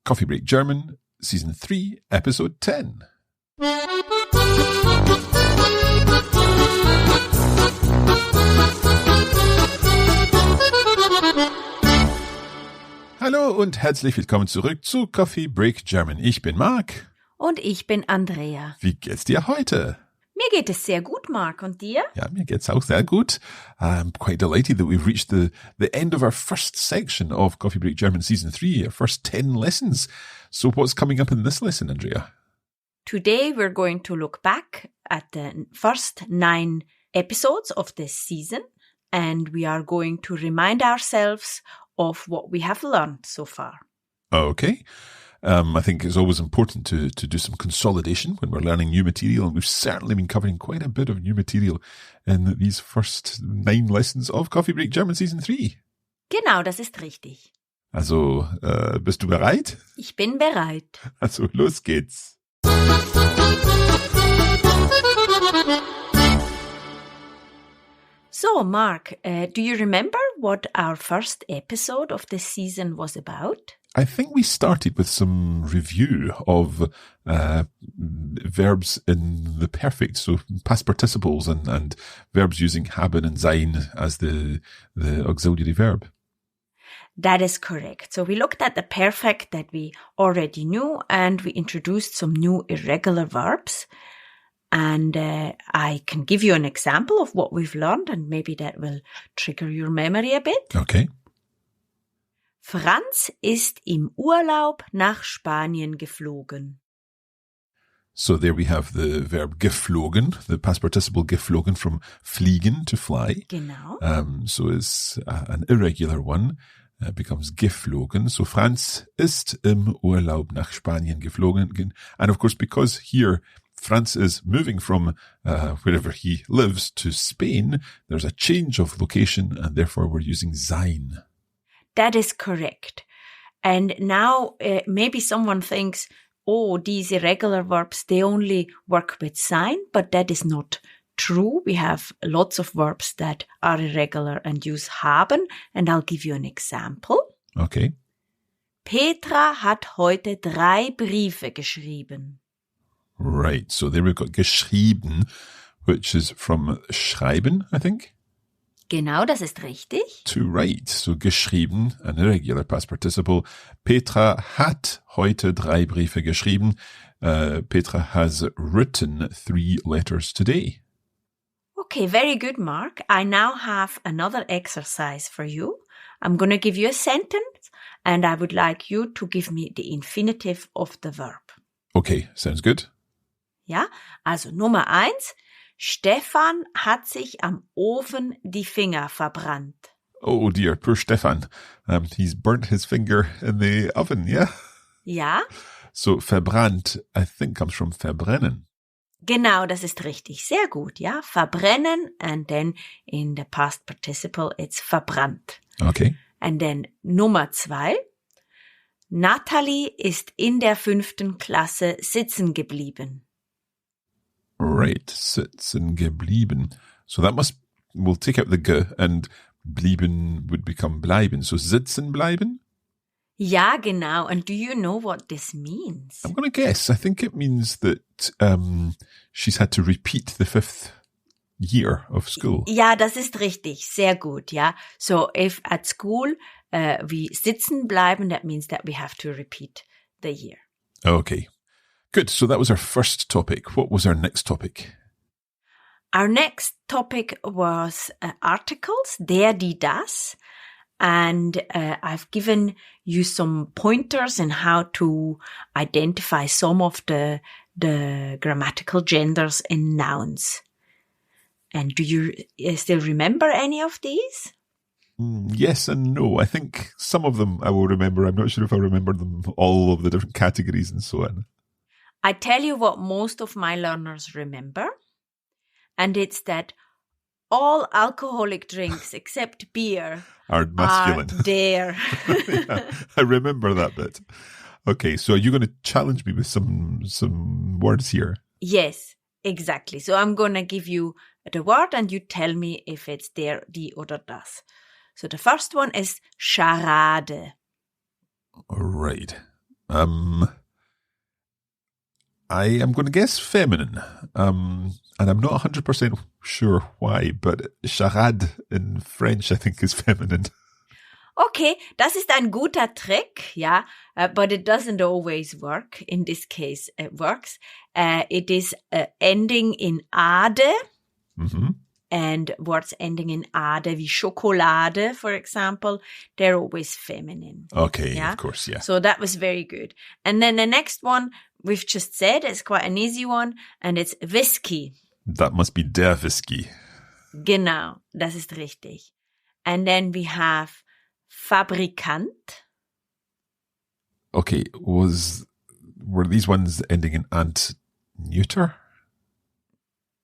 Coffee Break German, Season 3, Episode 10. Hallo und herzlich willkommen zurück zu Coffee Break German. Ich bin Marc. Und ich bin Andrea. Wie geht's dir heute? Mir geht es sehr gut, Marc. Und dir? Ja, mir geht's auch sehr gut. I'm quite delighted that we've reached the end of our first section of Coffee Break German Season 3, our first 10 lessons. So what's coming up in this lesson, Andrea? Today we're going to look back at the first 9 episodes of this season, and we are going to remind ourselves of what we have learned so far. Okay. I think it's always important to do some consolidation when we're learning new material, and we've certainly been covering quite a bit of new material in these first 9 lessons of Coffee Break German Season 3. Genau, das ist richtig. Also, bist du bereit? Ich bin bereit. Also, los geht's. So, Marc, do you remember what our first episode of this season was about? I think we started with some review of verbs in the perfect, so past participles and verbs using haben and sein as the auxiliary verb. That is correct. So we looked at the perfect that we already knew, and we introduced some new irregular verbs. And I can give you an example of what we've learned, and maybe that will trigger your memory a bit. Okay. Franz ist im Urlaub nach Spanien geflogen. So there we have the verb geflogen, the past participle geflogen, from fliegen to fly. Genau. So it's an irregular one. Becomes geflogen. So Franz ist im Urlaub nach Spanien geflogen. And of course, because here Franz is moving from wherever he lives to Spain, there's a change of location, and therefore we're using sein. That is correct. And now maybe someone thinks, oh, these irregular verbs, they only work with sein, but that is not true. We have lots of verbs that are irregular and use haben, and I'll give you an example. Okay. Petra hat heute 3 Briefe geschrieben. Right. So there we've got geschrieben, which is from schreiben, I think. Genau, das ist richtig. To write. So geschrieben, an irregular past participle. Petra hat heute 3 Briefe geschrieben. Petra has written 3 letters today. Okay, very good, Marc. I now have another exercise for you. I'm going to give you a sentence, and I would like you to give me the infinitive of the verb. Okay, sounds good. Ja, also Nummer 1. Stefan hat sich am Ofen die Finger verbrannt. Oh dear, poor Stefan. He's burnt his finger in the oven, yeah? Ja. So verbrannt, I think, comes from verbrennen. Genau, das ist richtig. Sehr gut, ja. Verbrennen, and then in the past participle, it's verbrannt. Okay. And then Nummer 2. Natalie ist in der 5. Klasse sitzen geblieben. Right, sitzen geblieben. So that we'll take out the ge, and blieben would become bleiben. So sitzen bleiben? Ja, genau. And do you know what this means? I'm going to guess. I think it means that she's had to repeat the 5th year of school. Ja, das ist richtig. Sehr gut, ja. So if at school we sitzen bleiben, that means that we have to repeat the year. Okay. Good. So that was our first topic. What was our next topic? Our next topic was articles, der, die, das. And I've given you some pointers on how to identify some of the grammatical genders in nouns. And do you still remember any of these? Yes and no. I think some of them I will remember. I'm not sure if I remember them all of the different categories and so on. I tell you what most of my learners remember, and it's that all alcoholic drinks except beer are masculine. Are there. Yeah, I remember that bit. Okay, so are you going to challenge me with some words here? Yes, exactly. So I'm going to give you the word and you tell me if it's der, die oder das. So the first one is Charade. Right. I am going to guess feminine. And I'm not 100% sure why, but charade in French, I think, is feminine. Okay, das ist ein guter Trick, ja, but it doesn't always work. In this case, it works. It is ending in ade, and words ending in ade, wie Schokolade, for example, they're always feminine. Okay, yeah? Of course, yeah. So that was very good. And then the next one we've just said is quite an easy one, and it's whiskey. That must be der Whisky. Genau, das ist richtig. And then we have Fabrikant. Okay, were these ones ending in ant neuter?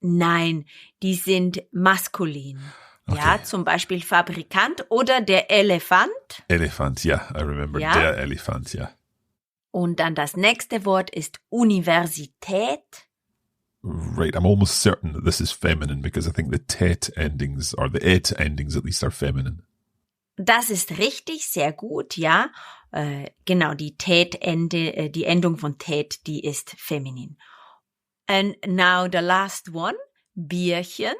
Nein, die sind maskulin. Okay. Ja, zum Beispiel Fabrikant oder der Elefant. Elephant, yeah, I remember. Ja. Der Elephant, yeah. Und dann das nächste Wort ist Universität. Right, I'm almost certain that this is feminine because I think the tet endings, or the et endings at least, are feminine. Das ist richtig, sehr gut, ja. Genau, die die Endung von Tät, die ist feminin. And now the last one, Bierchen.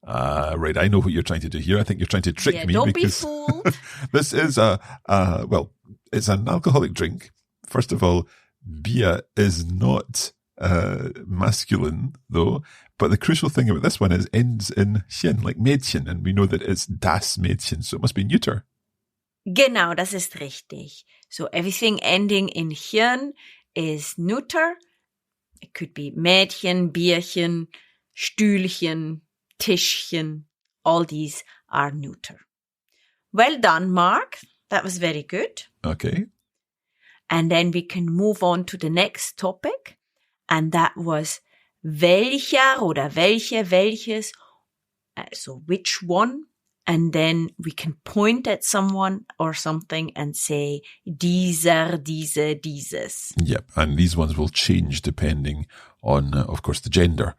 Right, I know what you're trying to do here. I think you're trying to trick me don't because be fooled. this is well, it's an alcoholic drink. First of all, Bier is not masculine though, but the crucial thing about this one is ends in chen, like Mädchen, and we know that it's das Mädchen, so it must be neuter. Genau, das ist richtig. So everything ending in chen is neuter. It could be Mädchen, Bierchen, Stühlchen, Tischchen. All these are neuter. Well done, Mark. That was very good. Okay. And then we can move on to the next topic. And that was welcher oder welche, welches. So which one? And then we can point at someone or something and say dieser, diese, dieses. Yep, and these ones will change depending on, of course, the gender.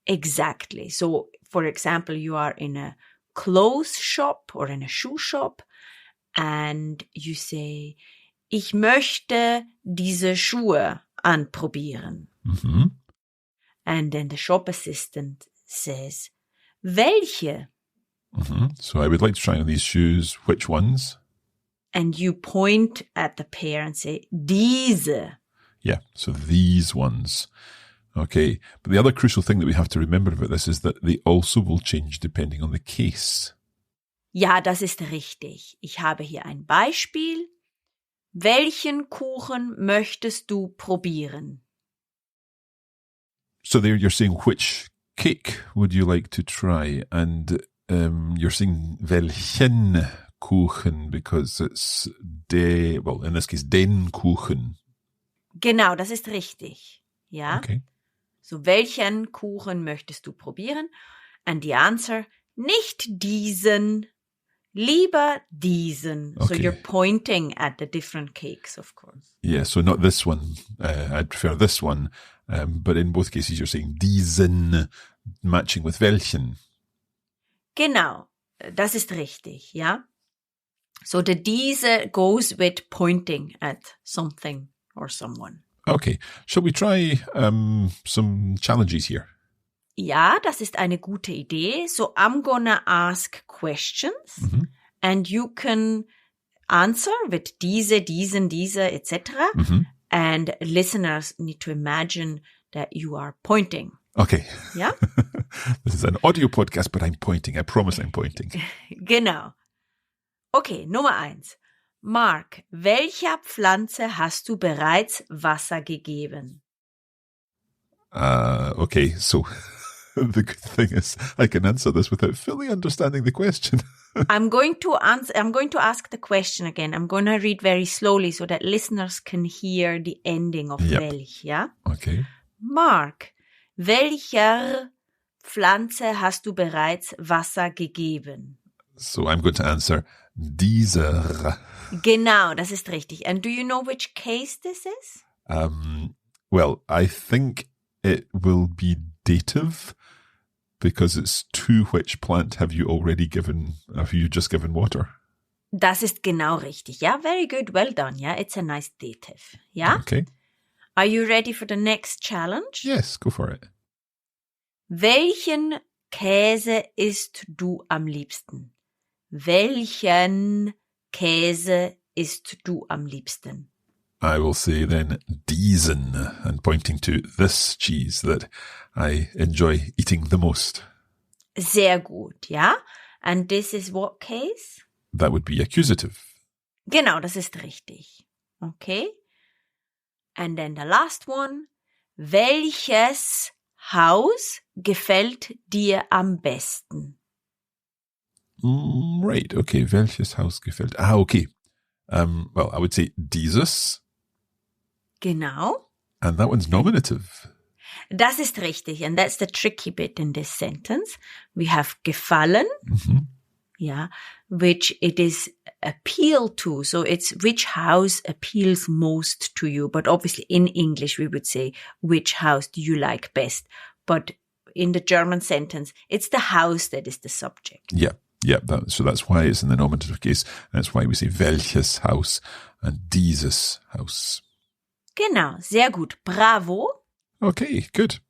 Exactly. So, for example, you are in a clothes shop or in a shoe shop and you say, ich möchte diese Schuhe anprobieren. Mm-hmm. And then the shop assistant says, welche? Mm-hmm. So I would like to try on these shoes. Which ones? And you point at the pair and say, diese. Yeah, so these ones. Okay, but the other crucial thing that we have to remember about this is that they also will change depending on the case. Ja, das ist richtig. Ich habe hier ein Beispiel. Welchen Kuchen möchtest du probieren? So there you're saying which cake would you like to try? And you're saying welchen Kuchen because it's well, in this case, den Kuchen. Genau, das ist richtig. Ja. Okay. So, welchen Kuchen möchtest du probieren? And the answer, nicht diesen, lieber diesen. Okay. So you're pointing at the different cakes, of course. Yeah, so not this one. I'd prefer this one. But in both cases, you're saying diesen, matching with welchen. Genau, das ist richtig, ja. So the diese goes with pointing at something or someone. Okay, shall we try some challenges here? Ja, das ist eine gute Idee. So I'm gonna ask questions and you can answer with diese, diesen, diese, etc. And listeners need to imagine that you are pointing. Okay. Ja? This is an audio podcast, but I'm pointing. I promise I'm pointing. Genau. Okay, Nummer 1. Mark, welcher Pflanze hast du bereits Wasser gegeben? Okay, so the good thing is I can answer this without fully understanding the question. I'm going to ask the question again. I'm going to read very slowly so that listeners can hear the ending of welch, ja? Okay. Mark, welcher Pflanze hast du bereits Wasser gegeben? So I'm going to answer dieser. Genau, das ist richtig. And do you know which case this is? Well, I think it will be dative because it's to which plant have you just given water? Das ist genau richtig. Ja, very good. Well done. Ja, it's a nice dative. Ja? Okay. Are you ready for the next challenge? Yes, go for it. Welchen Käse isst du am liebsten? Welchen Käse isst du am liebsten? I will say then diesen, and pointing to this cheese that I enjoy eating the most. Sehr gut, ja? And this is what case? That would be accusative. Genau, das ist richtig. Okay. And then the last one. Welches Haus gefällt dir am besten? Right, okay. Welches Haus gefällt? Okay. Well, I would say dieses. Genau. And that one's nominative. Das ist richtig. And that's the tricky bit in this sentence. We have gefallen. Mm-hmm. Yeah. Which it is appeal to. So it's which house appeals most to you. But obviously in English we would say, which house do you like best? But in the German sentence, it's the house that is the subject. Yeah. Yeah, so that's why it's in the nominative case. That's why we say welches Haus and dieses Haus. Genau, sehr gut. Bravo. Okay, good.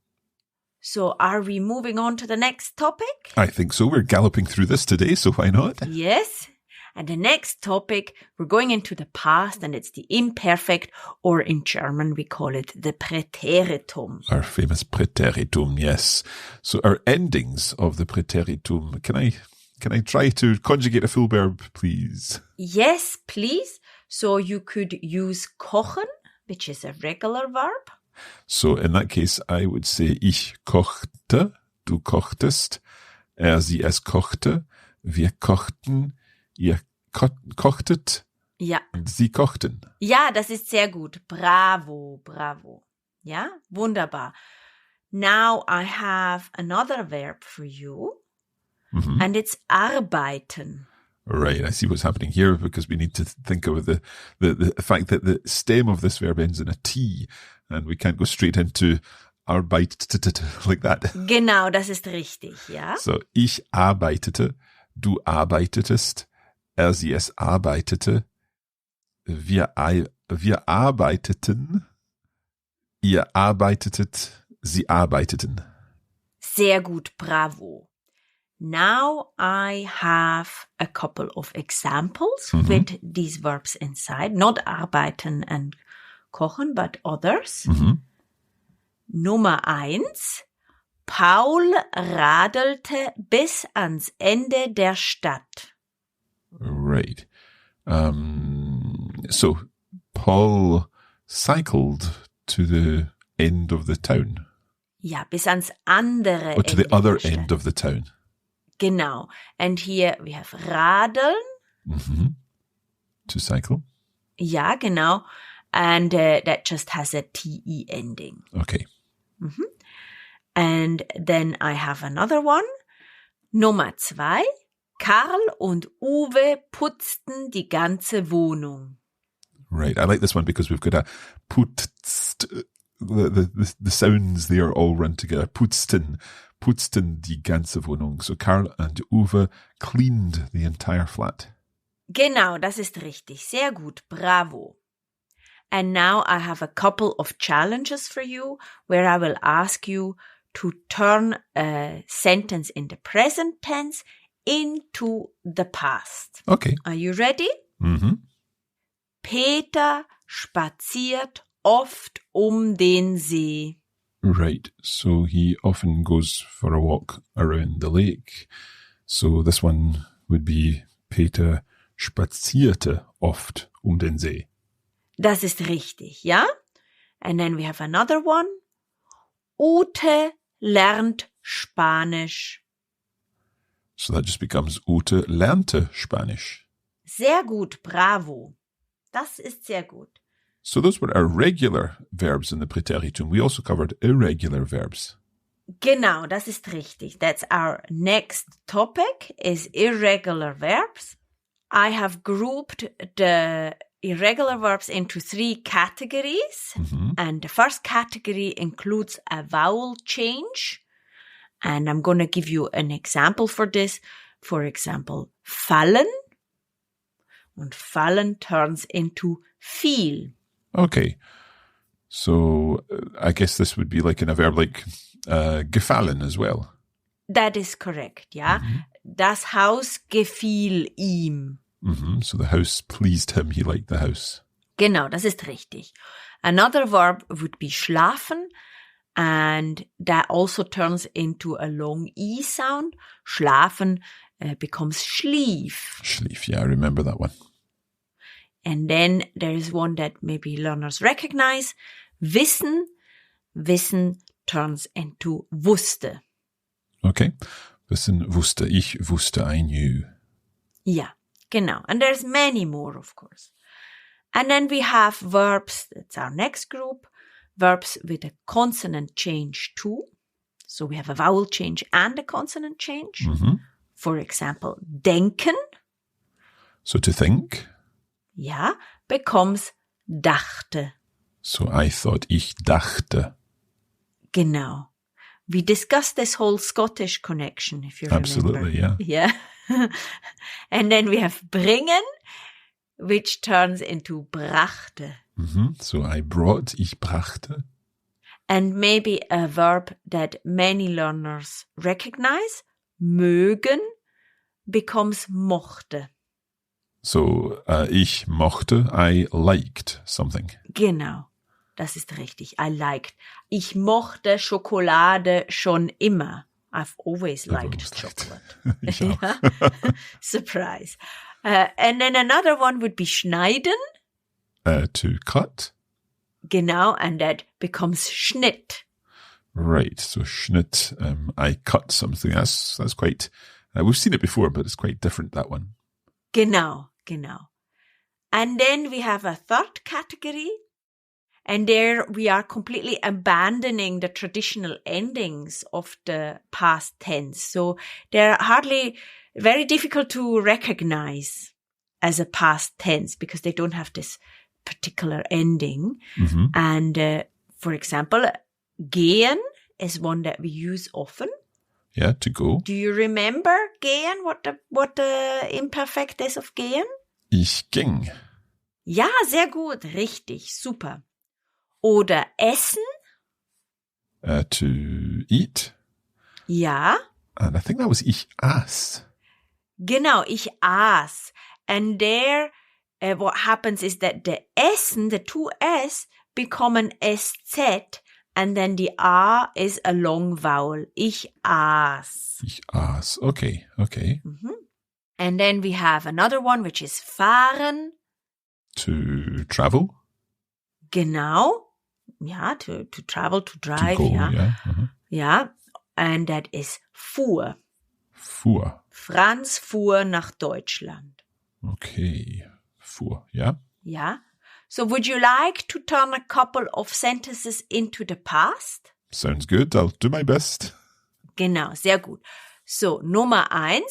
So are we moving on to the next topic? I think so. We're galloping through this today, so why not? Yes. And the next topic, we're going into the past, and it's the imperfect, or in German we call it the Präteritum. Our famous Präteritum, yes. So our endings of the Präteritum, can I try to conjugate a full verb, please? Yes, please. So you could use kochen, which is a regular verb. So in that case, I would say ich kochte, du kochtest, sie, es kochte, wir kochten, ihr kochtet, Ja. und sie kochten. Ja, das ist sehr gut. Bravo, bravo. Ja, wunderbar. Now I have another verb for you. Mm-hmm. And it's arbeiten. Right, I see what's happening here because we need to think of the fact that the stem of this verb ends in a T and we can't go straight into arbeitet like that. Genau, das ist richtig, ja. So, ich arbeitete, du arbeitetest, sie, es arbeitete, wir arbeiteten, ihr arbeitetet, sie arbeiteten. Sehr gut, bravo. Now I have a couple of examples with these verbs inside, not arbeiten and kochen, but others. Nummer 1. Paul radelte bis ans Ende der Stadt. Right. So Paul cycled to the end of the town. Ja, bis ans andere Or to Ende the other der Stadt. end of the town. Genau. And here we have radeln. To cycle. Ja, genau. And that just has a TE ending. Okay. And then I have another one. Nummer 2. Karl und Uwe putzten die ganze Wohnung. Right. I like this one because we've got a putzt. The sounds there all run together. Putzten die ganze Wohnung. So Karl and Uwe cleaned the entire flat. Genau, das ist richtig. Sehr gut. Bravo. And now I have a couple of challenges for you where I will ask you to turn a sentence in the present tense into the past. Okay. Are you ready? Mm-hmm. Peter spaziert oft den See. Right. So he often goes for a walk around the lake. So this one would be Peter spazierte oft den See. Das ist richtig, ja? And then we have another one. Ute lernt Spanisch. So that just becomes Ute lernte Spanisch. Sehr gut, bravo. Das ist sehr gut. So those were our regular verbs in the Präteritum. We also covered irregular verbs. Genau, das ist richtig. That's our next topic is irregular verbs. I have grouped the irregular verbs into 3 categories. And the first category includes a vowel change. And I'm going to give you an example for this. For example, fallen. Und fallen turns into viel. Okay. So I guess this would be like in a verb like gefallen as well. That is correct, ja. Das Haus gefiel ihm. So the house pleased him. He liked the house. Genau, das ist richtig. Another verb would be schlafen, and that also turns into a long E sound. Schlafen becomes schlief. Schlief, yeah, I remember that one. And then there is one that maybe learners recognize. Wissen. Wissen turns into wusste. Okay. Wissen wusste ich, wusste I knew. Ja, genau. And there's many more, of course. And then we have verbs, that's our next group, verbs with a consonant change too. So we have a vowel change and a consonant change. For example, denken. So to think. Ja, becomes dachte. So I thought, ich dachte. Genau. We discussed this whole Scottish connection, if you remember. Absolutely, yeah. Yeah. And then we have bringen, which turns into brachte. So I brought, ich brachte. And maybe a verb that many learners recognize, mögen, becomes mochte. So ich mochte, I liked something. Genau, das ist richtig. I liked. Ich mochte Schokolade schon immer. I've always liked chocolate. Ich auch. Ja. Surprise. And then another one would be schneiden. To cut. Genau, and that becomes Schnitt. Right, so Schnitt, I cut something. That's quite, we've seen it before, but it's quite different, that one. Genau, genau. And then we have a third category, and there we are completely abandoning the traditional endings of the past tense. So they're hardly very difficult to recognize as a past tense because they don't have this particular ending. And for example, gehen is one that we use often. Yeah, to go. Do you remember gehen? What the imperfect is of gehen? Ich ging. Ja, sehr gut, richtig, super. Oder essen? To eat. Ja. And I think that was ich aß. Genau, ich aß. And there, what happens is that the essen, the two S, become an SZ, and then the A is a long vowel. Ich aß. Ich aß. Okay, okay. And then we have another one, which is fahren. To travel. Genau. Ja, to travel, to drive. To go, ja. yeah. Ja, and that is fuhr. Fuhr. Franz fuhr nach Deutschland. Okay. Fuhr, yeah. Ja. So would you like to turn a couple of sentences into the past? Sounds good. I'll do my best. Genau, sehr gut. So, Nummer 1.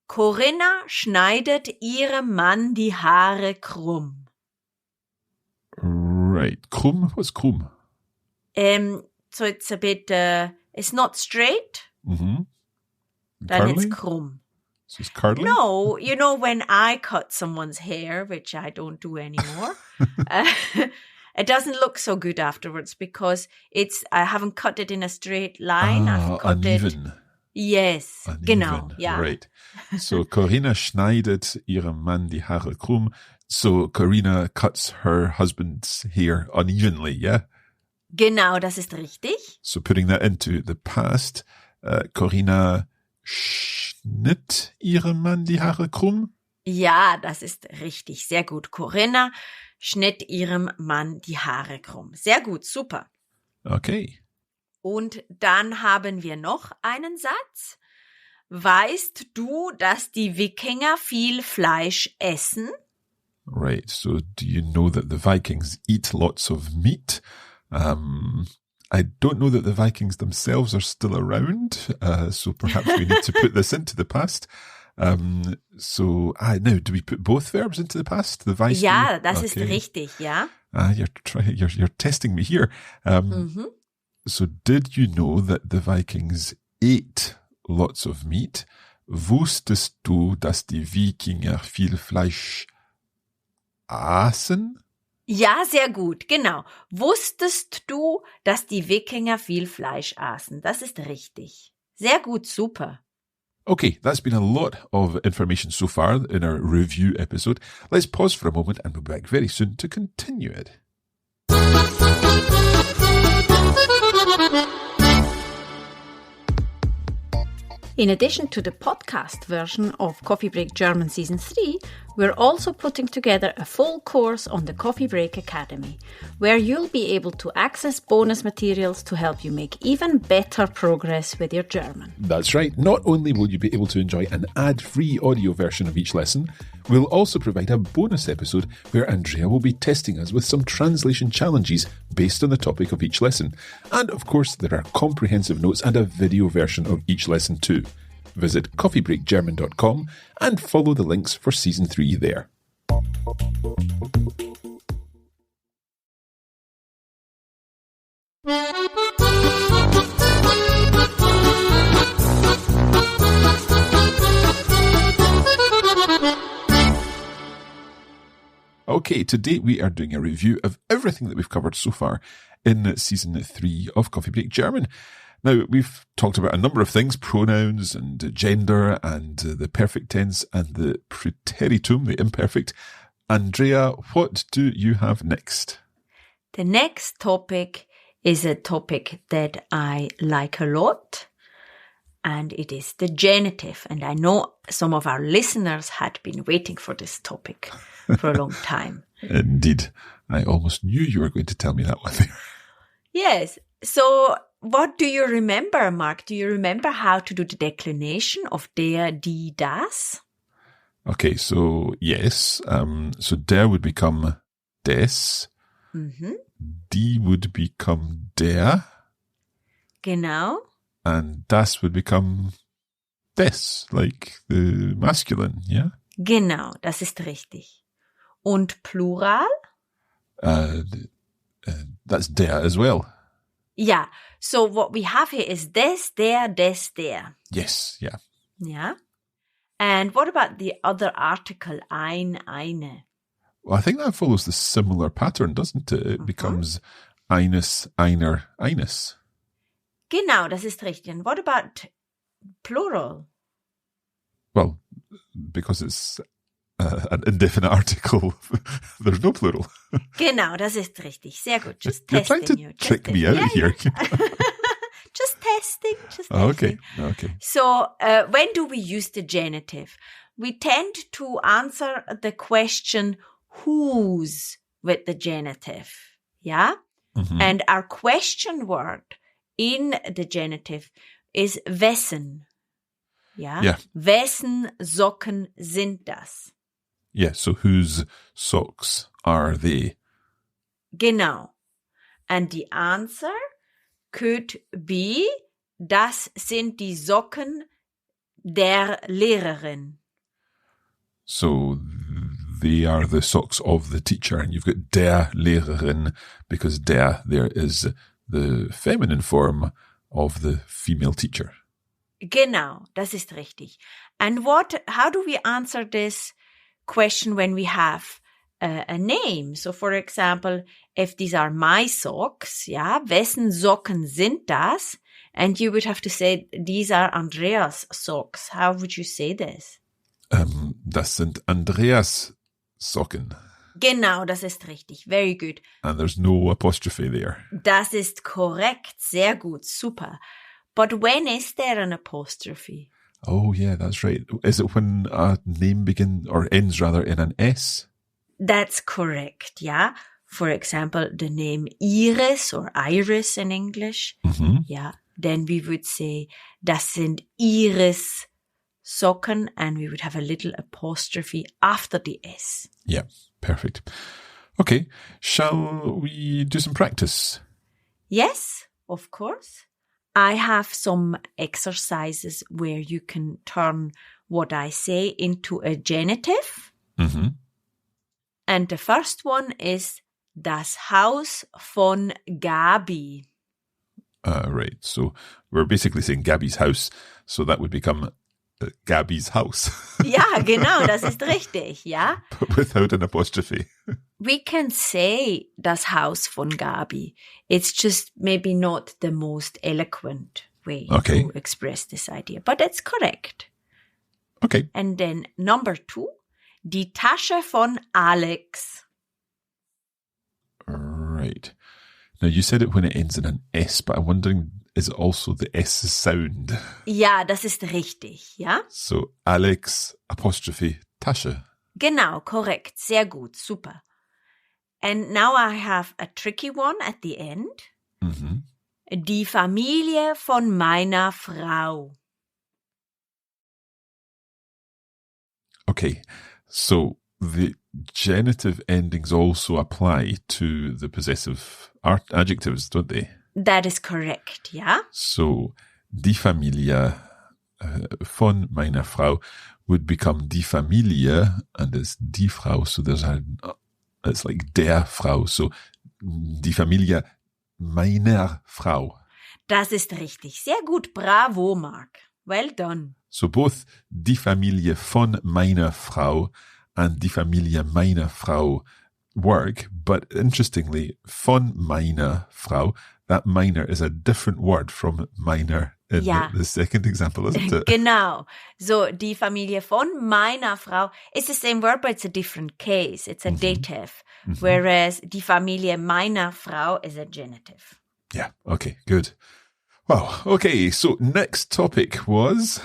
Corinna schneidet ihrem Mann die Haare krumm. Right. Krumm? What's krumm? So it's a bit, it's not straight. Then Then it's krumm. So it's curly? No, you know, when I cut someone's hair, which I don't do anymore, it doesn't look so good afterwards because I haven't cut it in a straight line. I've cut uneven. it. Yes, Uneven. genau, ja. Right. So Corinna schneidet ihrem Mann die Haare krumm. So Corinna cuts her husband's hair unevenly, yeah? Genau, das ist richtig. So putting that into the past, Corinna schnitt ihrem Mann die Haare krumm? Ja, das ist richtig. Sehr gut. Corinna schnitt ihrem Mann die Haare krumm. Sehr gut, super. Okay. Und dann haben wir noch einen Satz. Weißt du, dass die Wikinger viel Fleisch essen? Right. So do you know that the Vikings eat lots of meat? I don't know that the Vikings themselves are still around, so perhaps we need to put this into the past. Now, do we put both verbs into the past? The Vice? Ja, das ist richtig, ja. You're testing me here. So did you know that the Vikings ate lots of meat? Wusstest du, dass die Wikinger viel Fleisch aßen? Ja, sehr gut, genau. Wusstest du, dass die Wikinger viel Fleisch aßen? Das ist richtig. Sehr gut, super. Okay, that's been a lot of information so far in our review episode. Let's pause for a moment and we'll be back very soon to continue it. In addition to the podcast version of Coffee Break German Season 3, we're also putting together a full course on the Coffee Break Academy, where you'll be able to access bonus materials to help you make even better progress with your German. That's right. Not only will you be able to enjoy an ad-free audio version of each lesson, we'll also provide a bonus episode where Andrea will be testing us with some translation challenges based on the topic of each lesson. And of course, there are comprehensive notes and a video version of each lesson too. Visit coffeebreakgerman.com and follow the links for Season 3 there. Okay, today we are doing a review of everything that we've covered so far in Season 3 of Coffee Break German. Now, we've talked about a number of things, pronouns and gender and the perfect tense and the preteritum, the imperfect. Andrea, what do you have next? The next topic is a topic that I like a lot, and it is the genitive. And I know some of our listeners had been waiting for this topic for a long time. Indeed. I almost knew you were going to tell me that one there. Yes. So what do you remember, Mark? Do you remember how to do the declination of der, die, das? Okay, so yes. So der would become des. Mhm. Die would become der. Genau. And das would become des, like the masculine, yeah? Genau, das ist richtig. Und Plural? That's der as well. Ja, so what we have here is des, der. Yes, yeah. Yeah. And what about the other article, ein, eine? Well, I think that follows the similar pattern, doesn't it? It becomes eines, einer, eines. Genau, das ist richtig. And what about plural? Well, because it's an indefinite article, there's no plural. Genau, das ist richtig. Sehr gut. Just You're testing trying to you. trick me out here. Just testing. Okay. So, when do we use the genitive? We tend to answer the question whose with the genitive. Yeah? Mm-hmm. And our question word in the genitive is wessen. Yeah? Wessen Socken sind das? Yeah, so whose socks are they? Genau. And the answer could be, das sind die Socken der Lehrerin. So they are the socks of the teacher, and you've got der Lehrerin, because der there is the feminine form of the female teacher. Genau, das ist richtig. And how do we answer this question when we have a name? So, for example, if these are my socks, yeah, wessen Socken sind das? And you would have to say, these are Andreas socks. How would you say this? Das sind Andreas Socken. Genau, das ist richtig. Very good. And there's no apostrophe there. Das ist korrekt. Sehr gut. Super. But when is there an apostrophe? Oh, yeah, that's right. Is it when a name ends rather in an S? That's correct, yeah. For example, the name Iris or Iris in English. Mm-hmm. Yeah. Then we would say, das sind Iris Socken, and we would have a little apostrophe after the S. Yeah, perfect. Okay, shall we do some practice? Yes, of course. I have some exercises where you can turn what I say into a genitive. Mm-hmm. And the first one is das Haus von Gabi. Right, so we're basically saying Gabby's house, so that would become Gabby's house. Ja, genau, das ist richtig, ja. But without an apostrophe. we can say das Haus von Gabi. It's just maybe not the most eloquent way to express this idea, but it's correct. Okay. And then number 2, die Tasche von Alex. Right. Now, you said it when it ends in an S, but I'm wondering, is it also the S sound? Ja, das ist richtig, ja? So, Alex, apostrophe, Tasche. Genau, korrekt. Sehr gut, super. And now I have a tricky one at the end. Mhm. Die Familie von meiner Frau. Okay, so the genitive endings also apply to the possessive adjectives, don't they? That is correct, ja? So, die Familie von meiner Frau would become die Familie, and it's die Frau, so it's like der Frau, so die Familie meiner Frau. Das ist richtig. Sehr gut. Bravo, Mark. Well done. So both die Familie von meiner Frau and die Familie meiner Frau work, but interestingly, von meiner Frau, that meiner is a different word from meiner in the second example, isn't it? Genau. So, die Familie von meiner Frau is the same word, but it's a different case. It's a dative. Whereas die Familie meiner Frau is a genitive. Yeah, okay, good. Wow, okay, so next topic was...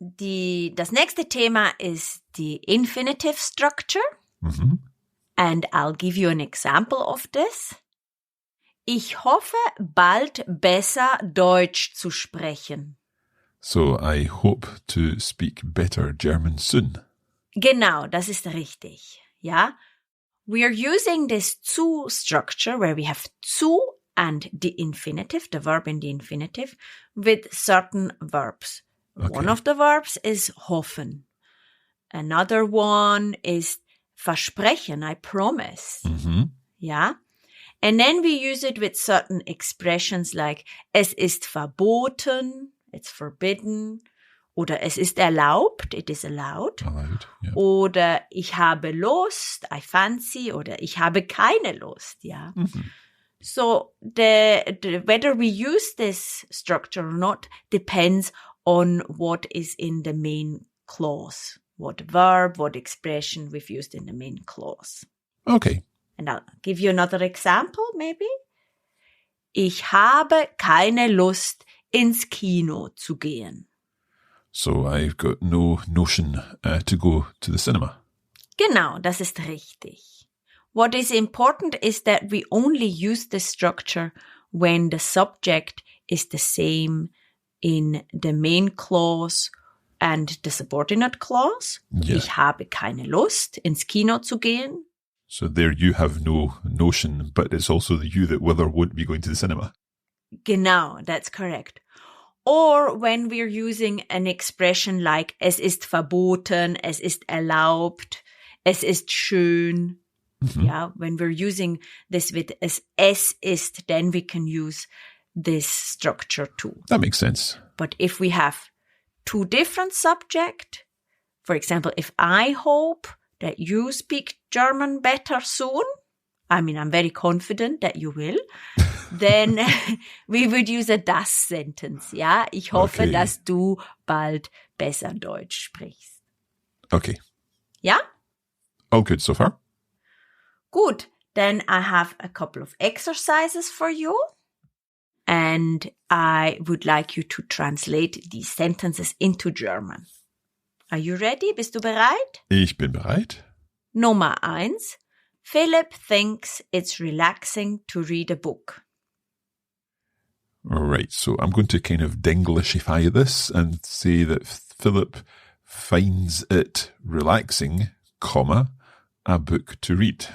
Das nächste Thema ist die Infinitive structure. And I'll give you an example of this. Ich hoffe, bald besser Deutsch zu sprechen. So, I hope to speak better German soon. Genau, das ist richtig. Ja? We are using this zu structure where we have zu and the infinitive, the verb in the infinitive, with certain verbs. Okay. One of the verbs is hoffen. Another one is versprechen, I promise. Yeah. And then we use it with certain expressions like es ist verboten, it's forbidden. Oder es ist erlaubt, it is allowed. Allowed, yeah. Oder ich habe Lust, I fancy. Oder ich habe keine Lust, ja. So the whether we use this structure or not depends on what is in the main clause. What verb, what expression we've used in the main clause. Okay. And I'll give you another example, maybe. Ich habe keine Lust, ins Kino zu gehen. So I've got no notion to go to the cinema. Genau, das ist richtig. What is important is that we only use this structure when the subject is the same in the main clause and the subordinate clause. Yeah. Ich habe keine Lust, ins Kino zu gehen. So there you have no notion, but it's also the you that will or won't be going to the cinema. Genau, that's correct. Or when we're using an expression like es ist verboten, es ist erlaubt, es ist schön. Yeah, when we're using this with es ist, then we can use this structure too. That makes sense. But if we have two different subjects, for example, if I hope that you speak German better soon, I mean, I'm very confident that you will, then we would use a das sentence, ja? Ich hoffe, Okay. dass du bald besser Deutsch sprichst. Okay. Ja? All good so far? Good. Then I have a couple of exercises for you. And I would like you to translate these sentences into German. Are you ready? Bist du bereit? Ich bin bereit. Nummer 1. Philip thinks it's relaxing to read a book. All right, so I'm going to kind of Denglishify this and say that Philip finds it relaxing, comma, a book to read.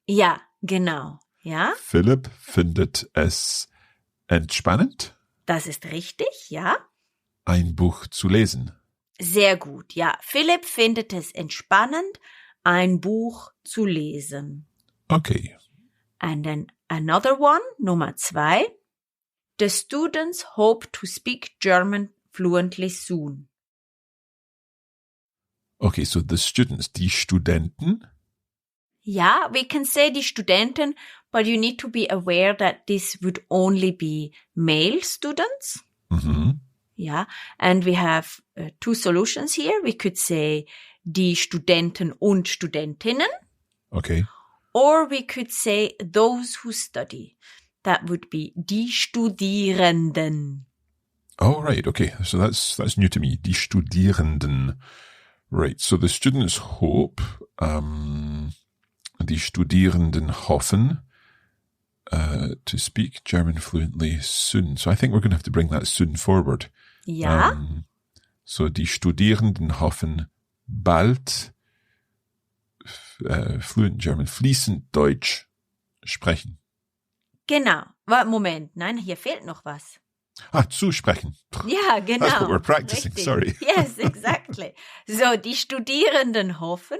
Ja, genau. Ja, Philipp findet es entspannend, das ist richtig, ja. ein Buch zu lesen. Sehr gut, ja. Philipp findet es entspannend, ein Buch zu lesen. Okay. And then another one, Nummer 2. The students hope to speak German fluently soon. Okay, so the students, die Studenten, Ja, we can say die Studenten, but you need to be aware that this would only be male students. Mhm. Yeah, and we have two solutions here. We could say die Studenten und Studentinnen, Okay. or we could say those who study. That would be die Studierenden. Oh, right. Okay. So that's new to me. Die Studierenden. Right. So the students hope, die Studierenden hoffen, to speak German fluently soon. So I think we're going to have to bring that soon forward. Ja, So die Studierenden hoffen bald fluent German, fließend Deutsch sprechen. genau. Moment, nein, hier fehlt noch was. Zu sprechen. Ja, genau. That's what we're practicing, Richtig. sorry. Yes, exactly. So, die Studierenden hoffen,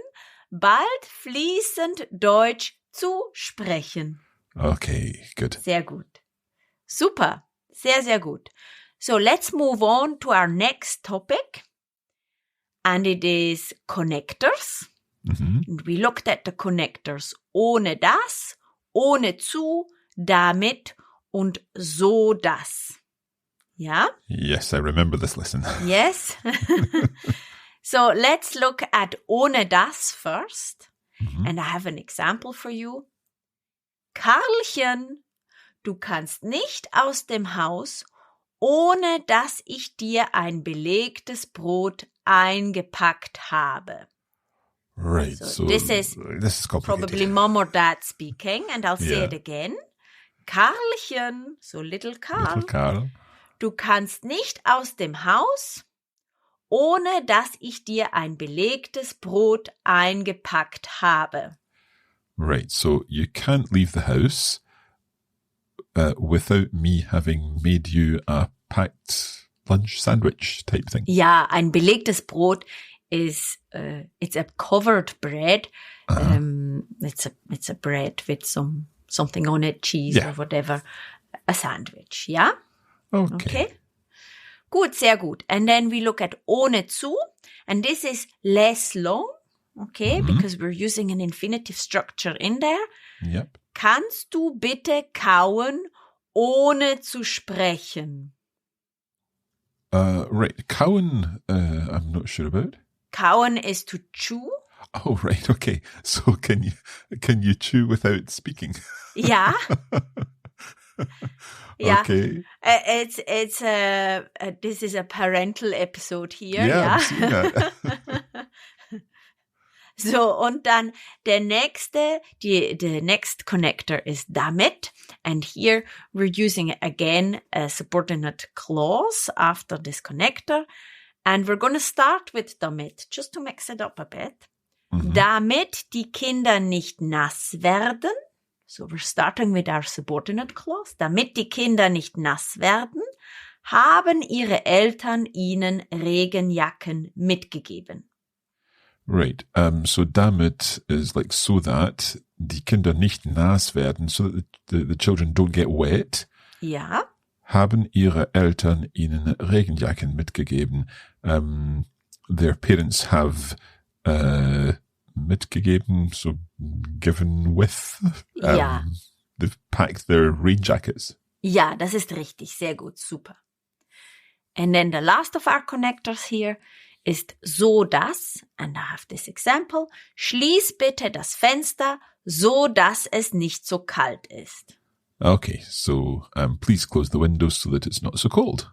bald fließend Deutsch zu sprechen. Okay, good. Sehr gut. Super. Sehr, sehr gut. So, let's move on to our next topic. And it is connectors. Mhm. And we looked at the connectors ohne das, ohne zu, damit und so das. Ja? Yes, I remember this lesson. Yes. So let's look at ohne das first. Mhm. And I have an example for you. Karlchen, du kannst nicht aus dem Haus, ohne dass ich dir ein belegtes Brot eingepackt habe. Right. So So this is complicated. Probably mom or dad speaking, and I'll say Yeah. it again. Karlchen, so little Karl, Little Carl. du kannst nicht aus dem Haus, ohne dass ich dir ein belegtes Brot eingepackt habe. Right. So you can't leave the house without me having made you a packed lunch sandwich type thing. Ja, ein belegtes Brot is it's a covered bread. It's a bread with something on it, cheese Yeah. or whatever, a sandwich. Ja. Okay. Okay. Gut, sehr gut. And then we look at ohne zu, and this is less long, okay, because we're using an infinitive structure in there. Yep. Kannst du bitte kauen, ohne zu sprechen? Right. Cowan, I'm not sure about. Kauen is to chew. Oh, right. Okay. So can you chew without speaking? Ja. Ja. Okay. It's this is a parental episode here. Yeah, Ja. I'm seeing that. So, und dann the next connector is damit. And here we're using again a subordinate clause after this connector. And we're going to start with damit, just to mix it up a bit. Damit die Kinder nicht nass werden. So we're starting with our subordinate clause. Damit die Kinder nicht nass werden, haben ihre Eltern ihnen Regenjacken mitgegeben. Right. So damit is like so that die Kinder nicht nass werden, so that the children don't get wet. Ja. Haben ihre Eltern ihnen Regenjacken mitgegeben. Their parents have mitgegeben, so given with. Ja. They've packed their rain jackets. Ja, das ist richtig. Sehr gut. Super. And then the last of our connectors here ist so dass, and I have this example, schließ bitte das Fenster, so dass es nicht so kalt ist. Okay, so please close the windows so that it's not so cold.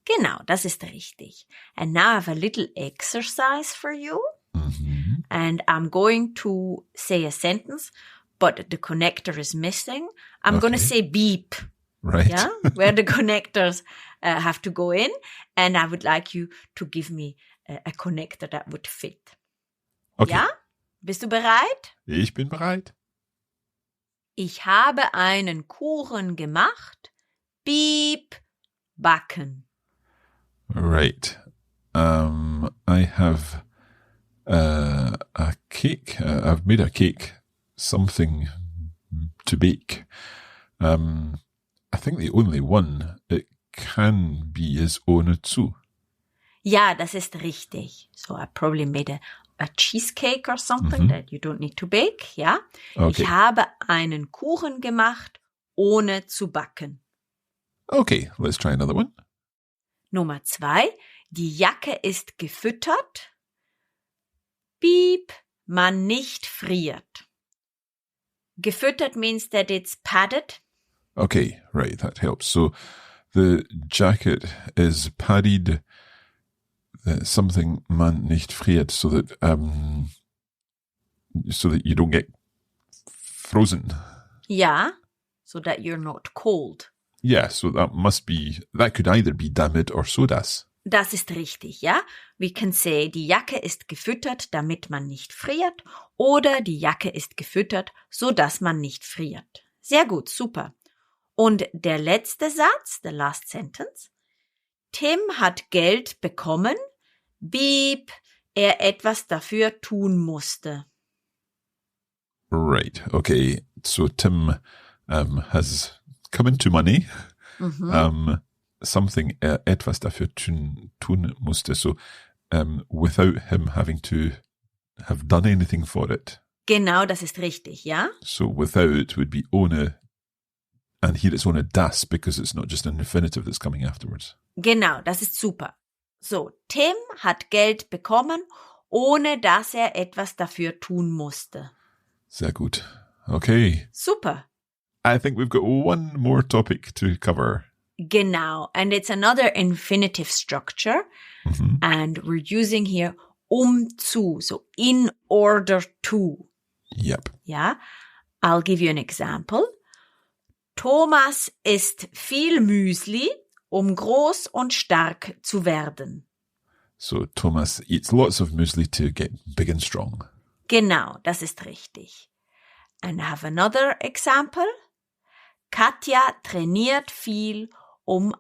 Genau, das ist richtig. And now I have a little exercise for you. And I'm going to say a sentence, but the connector is missing. I'm going to say beep. Right. Yeah, where the connectors have to go in. And I would like you to give me a connector that would fit. Okay. Ja? Bist du bereit? Ich bin bereit. Ich habe einen Kuchen gemacht. Beep. Backen. Right. I have a cake. I've made a cake. Something to bake. I think the only one it can be is ohne zu. Ja, das ist richtig. So I probably made a cheesecake or something that you don't need to bake, ja? Okay. Ich habe einen Kuchen gemacht, ohne zu backen. Okay, let's try another one. Nummer 2, die Jacke ist gefüttert. Piep, man nicht friert. Gefüttert means that it's padded. Okay, right, that helps. So the jacket is padded, something man nicht friert, so that you don't get frozen. Ja, so that you're not cold. Yeah, so that could either be damit or so das. Das ist richtig, ja? We can say, die Jacke ist gefüttert, damit man nicht friert, oder die Jacke ist gefüttert, so dass man nicht friert. Sehr gut, super. Und der letzte Satz, the last sentence. Tim hat Geld bekommen, beep, er etwas dafür tun musste. Right, okay. So Tim has come into money. Something etwas dafür tun musste. So without him having to have done anything for it. Genau, das ist richtig, ja? So without would be ohne, and here it's ohne das because it's not just an infinitive that's coming afterwards. Genau, das ist super. So, Tim hat Geld bekommen, ohne dass er etwas dafür tun musste. Sehr gut. Okay. Super. I think we've got one more topic to cover. Genau, and it's another infinitive structure, and we're using here zu, so in order to. Yep. Ja, I'll give you an example. Thomas isst viel Müsli, groß und stark zu werden. So Thomas eats lots of muesli to get big and strong. Genau, das ist richtig. And I have another example. Katja trainiert viel,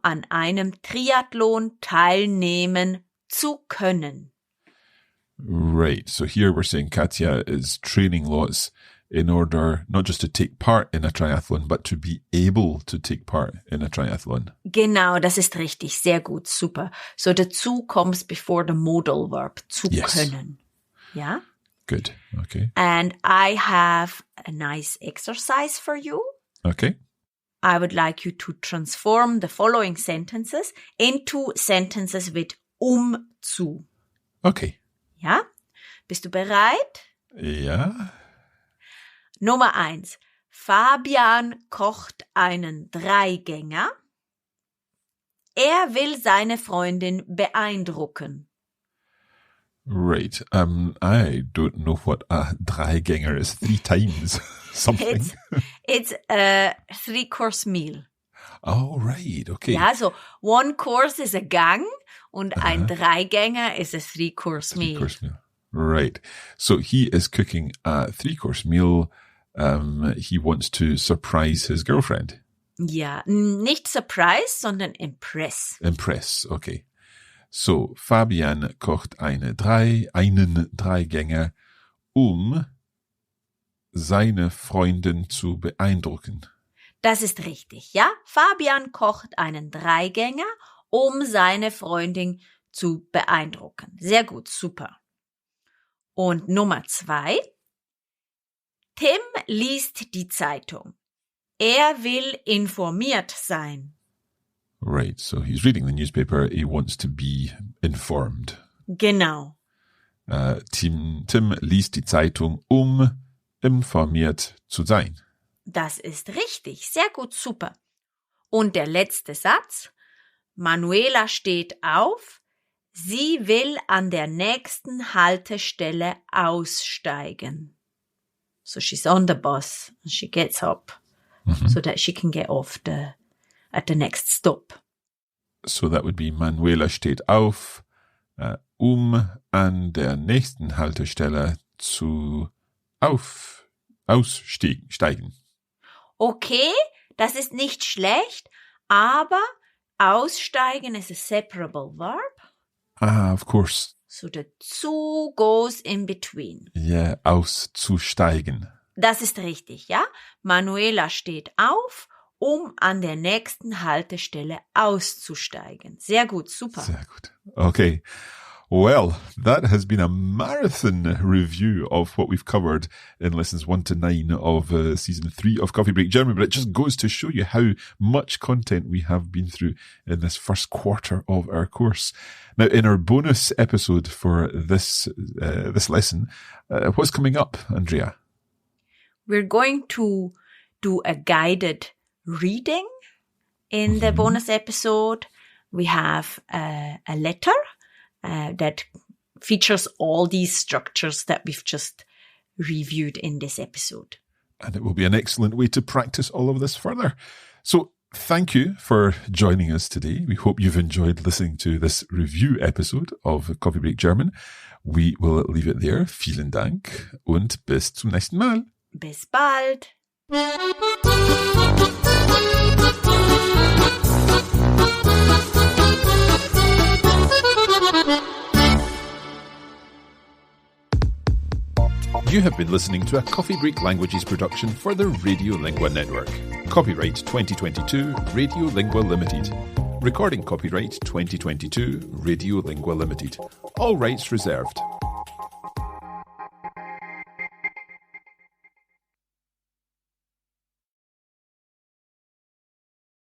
an einem Triathlon teilnehmen zu können. Right. So here we're saying Katja is training lots in order not just to take part in a triathlon, but to be able to take part in a triathlon. Genau, das ist richtig. Sehr gut. Super. So the zu comes before the modal verb. Zu können. Ja? Good. Okay. And I have a nice exercise for you. Okay. I would like you to transform the following sentences into sentences with zu. Okay. Ja? Bist du bereit? Ja. Nummer 1. Fabian kocht einen Dreigänger. Er will seine Freundin beeindrucken. Right. I don't know what a Dreigänger is. 3 times something. It's a 3-course meal. Oh, right. Okay. Ja, so one course is a Gang und ein Dreigänger is a 3-course meal. 3-course meal. Right. So he is cooking a 3-course meal. He wants to surprise his girlfriend. Ja, nicht surprise, sondern impress. Impress, okay. So, Fabian kocht einen Dreigänger, seine Freundin zu beeindrucken. Das ist richtig, ja? Fabian kocht einen Dreigänger, seine Freundin zu beeindrucken. Sehr gut, super. Und Nummer 2. Tim liest die Zeitung. Er will informiert sein. Right, so he's reading the newspaper. He wants to be informed. Genau. Tim liest die Zeitung, informiert zu sein. Das ist richtig. Sehr gut, super. Und der letzte Satz. Manuela steht auf. Sie will an der nächsten Haltestelle aussteigen. So she's on the bus and she gets up so that she can get off at the next stop. So that would be Manuela steht auf, an der nächsten Haltestelle aussteigen. Okay, das ist nicht schlecht, aber aussteigen is a separable verb. Ah, of course. So the zu goes in between. Yeah, auszusteigen. Das ist richtig, ja? Manuela steht auf, an der nächsten Haltestelle auszusteigen. Sehr gut, super. Sehr gut. Okay. Well, that has been a marathon review of what we've covered in lessons 1 to 9 of season 3 of Coffee Break German, but it just goes to show you how much content we have been through in this first quarter of our course. Now, in our bonus episode for this lesson, what's coming up, Andrea? We're going to do a guided reading in the bonus episode. We have a letter that features all these structures that we've just reviewed in this episode. And it will be an excellent way to practice all of this further. So thank you for joining us today. We hope you've enjoyed listening to this review episode of Coffee Break German. We will leave it there. Vielen Dank und bis zum nächsten Mal. Bis bald. You have been listening to a Coffee Break Languages production for the Radiolingua Network. Copyright 2022 Radiolingua Limited. Recording copyright 2022 Radiolingua Limited. All rights reserved.